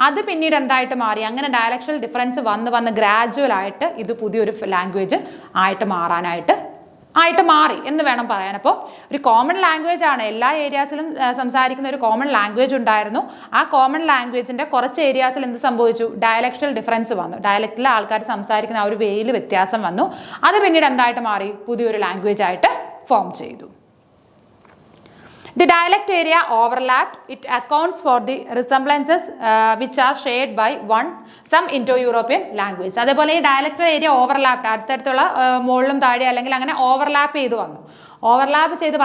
അത് പിന്നീട് എന്തായിട്ട് മാറി, അങ്ങനെ ഡയലക്ഷ്യൽ ഡിഫറൻസ് വന്ന് ഗ്രാജുവലായിട്ട് ഇത് പുതിയൊരു ലാംഗ്വേജ് ആയിട്ട് മാറി എന്ന് വേണം പറയാൻ. അപ്പോൾ ഒരു കോമൺ ലാംഗ്വേജ് ആണ്, എല്ലാ ഏരിയാസിലും സംസാരിക്കുന്ന ഒരു കോമൺ ലാംഗ്വേജ് ഉണ്ടായിരുന്നു. ആ കോമൺ ലാംഗ്വേജിൻ്റെ കുറച്ച് ഏരിയാസിൽ എന്ത് സംഭവിച്ചു? ഡയലക്ഷ്യൽ ഡിഫറൻസ് വന്നു, ഡയലക്റ്റിലെ ആൾക്കാർ സംസാരിക്കുന്ന ആ ഒരു വേയിൽ വ്യത്യാസം വന്നു. അത് പിന്നീട് എന്തായിട്ട് മാറി? പുതിയൊരു ലാംഗ്വേജ് ആയിട്ട് ഫോം ചെയ്തു. The dialect area overlapped. It accounts for the resemblances which are shared by some Indo-European language. അതേപോലെ ഈ ഡയലക്ട് ഏരിയ ഓവർലാപ്ഡ്, അടുത്തടുത്തുള്ള മുകളിലും താഴെ അല്ലെങ്കിൽ അങ്ങനെ ഓവർലാപ്പ് ചെയ്ത് വന്നു. ഓവർലാപ്പ് ചെയ്ത്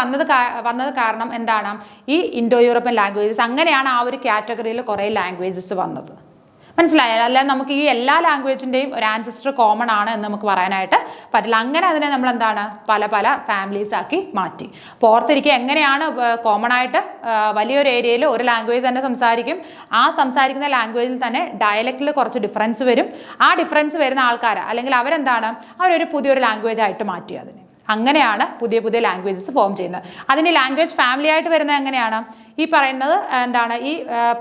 വന്നത് കാരണം എന്താണ് ഈ ഇൻഡോ യൂറോപ്യൻ ലാംഗ്വേജസ്. അങ്ങനെയാണ് ആ ഒരു കാറ്റഗറിയിൽ കുറേ ലാംഗ്വേജസ് വന്നത്. മനസ്സിലായാൽ അല്ലാതെ നമുക്ക് ഈ എല്ലാ ലാംഗ്വേജിൻ്റെയും ഒരു ആൻസിസ്റ്റർ കോമൺ ആണ് എന്ന് നമുക്ക് പറയാനായിട്ട് പറ്റില്ല. അങ്ങനെ അതിനെ നമ്മൾ എന്താണ് പല ഫാമിലീസ് ആക്കി മാറ്റി. അപ്പോൾ ഓർത്തിരിക്കുക എങ്ങനെയാണ് കോമൺ ആയിട്ട് വലിയൊരു ഏരിയയിൽ ഒരു ലാംഗ്വേജ് തന്നെ സംസാരിക്കും. ആ സംസാരിക്കുന്ന ലാംഗ്വേജിൽ തന്നെ ഡയലക്റ്റിൽ കുറച്ച് ഡിഫറൻസ് വരും. ആ ഡിഫറൻസ് വരുന്ന ആൾക്കാർ അല്ലെങ്കിൽ അവരൊരു പുതിയൊരു ലാംഗ്വേജ് ആയിട്ട് മാറ്റി അതിനെ. അങ്ങനെയാണ് പുതിയ ലാംഗ്വേജസ് ഫോം ചെയ്യുന്നത്. അതിന് ലാംഗ്വേജ് ഫാമിലി ആയിട്ട് വരുന്നത് എങ്ങനെയാണ്? ഈ പറയുന്നത് എന്താണ് ഈ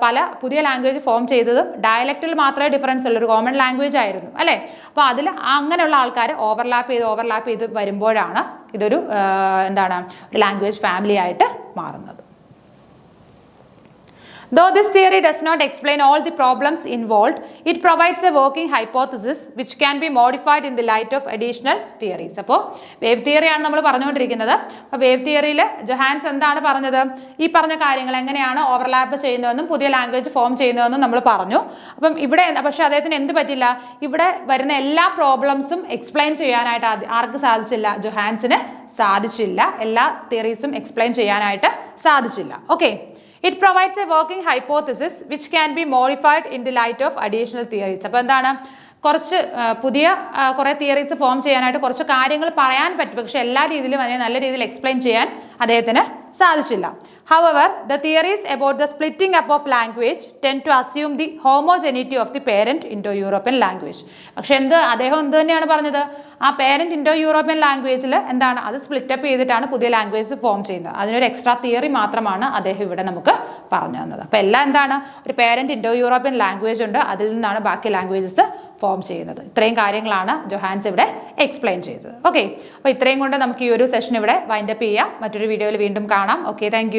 പല പുതിയ ലാംഗ്വേജ് ഫോം ചെയ്തതും ഡയലക്റ്റിൽ മാത്രമേ ഡിഫറൻസ് ഉള്ളൂ, ഒരു കോമൺ ലാംഗ്വേജ് ആയിരുന്നു അല്ലേ. അപ്പോൾ അതിൽ അങ്ങനെയുള്ള ആൾക്കാർ ഓവർലാപ്പ് ചെയ്ത് വരുമ്പോഴാണ് ഇതൊരു ഒരു ലാംഗ്വേജ് ഫാമിലി ആയിട്ട് മാറുന്നത്. Though this theory does not explain all the problems involved, it provides a working hypothesis which can be modified in the light of additional theories. അപ്പോൾ വേവ് തിയറിയാണ് നമ്മൾ പറഞ്ഞുകൊണ്ടിരിക്കുന്നത്. അപ്പോൾ വേവ് തിയറിയിൽ ജൊഹാൻസ് എന്താണ് പറഞ്ഞത്? ഈ പറഞ്ഞ കാര്യങ്ങൾ എങ്ങനെയാണ് ഓവർലാപ്പ് ചെയ്യുന്നതെന്നും പുതിയ ലാംഗ്വേജ് ഫോം ചെയ്യുന്നതെന്നും നമ്മൾ പറഞ്ഞു. അപ്പം ഇവിടെ പക്ഷേ അദ്ദേഹത്തിന് എന്ത് പറ്റില്ല? ഇവിടെ വരുന്ന എല്ലാ പ്രോബ്ലംസും എക്സ്പ്ലെയിൻ ചെയ്യാനായിട്ട് ആർക്ക് സാധിച്ചില്ല? ജൊഹാൻസിന് സാധിച്ചില്ല. എല്ലാ തിയറീസും എക്സ്പ്ലെയിൻ ചെയ്യാനായിട്ട് സാധിച്ചില്ല. Okay. It provides a working hypothesis which can be modified in the light of additional theories. അപ്പോൾ എന്താണ് കുറച്ച് പുതിയ കുറേ തിയറീസ് ഫോം ചെയ്യാനായിട്ട് കുറച്ച് കാര്യങ്ങൾ പറയാൻ പറ്റും, പക്ഷെ എല്ലാ രീതിയിലും അതിനെ നല്ല രീതിയിൽ എക്സ്പ്ലെയിൻ ചെയ്യാൻ അദ്ദേഹത്തിന് സാധിച്ചില്ല. However, the theories about the splitting up of language tend to assume the homogeneity of the parent Indo-European language. പക്ഷെ അദ്ദേഹം എന്ത് തന്നെയാണ് പറഞ്ഞത്? ആ പേരന്റ് ഇൻഡോ യൂറോപ്യൻ ലാംഗ്വേജിൽ അത് സ്പ്ലിറ്റപ്പ് ചെയ്തിട്ടാണ് പുതിയ ലാംഗ്വേജ് ഫോം ചെയ്യുന്നത്. അതിനൊരു എക്സ്ട്രാ തിയറി മാത്രമാണ് അദ്ദേഹം ഇവിടെ നമുക്ക് പറഞ്ഞു തന്നത്. അപ്പോൾ എല്ലാം ഒരു പേരന്റ് ഇൻഡോ യൂറോപ്യൻ ലാംഗ്വേജ് ഉണ്ട്, അതിൽ നിന്നാണ് ബാക്കി ലാംഗ്വേജസ് ഫോം ചെയ്യുന്നത്. ഇത്രയും കാര്യങ്ങളാണ് ജൊഹാൻസ് ഇവിടെ എക്സ്പ്ലെയിൻ ചെയ്തത്. ഓക്കെ. അപ്പോൾ ഇത്രയും കൊണ്ട് നമുക്ക് ഈ ഒരു സെഷൻ ഇവിടെ വൈൻഡപ്പ് ചെയ്യാം. മറ്റൊരു വീഡിയോയിൽ വീണ്ടും കാണാം. Okay, thank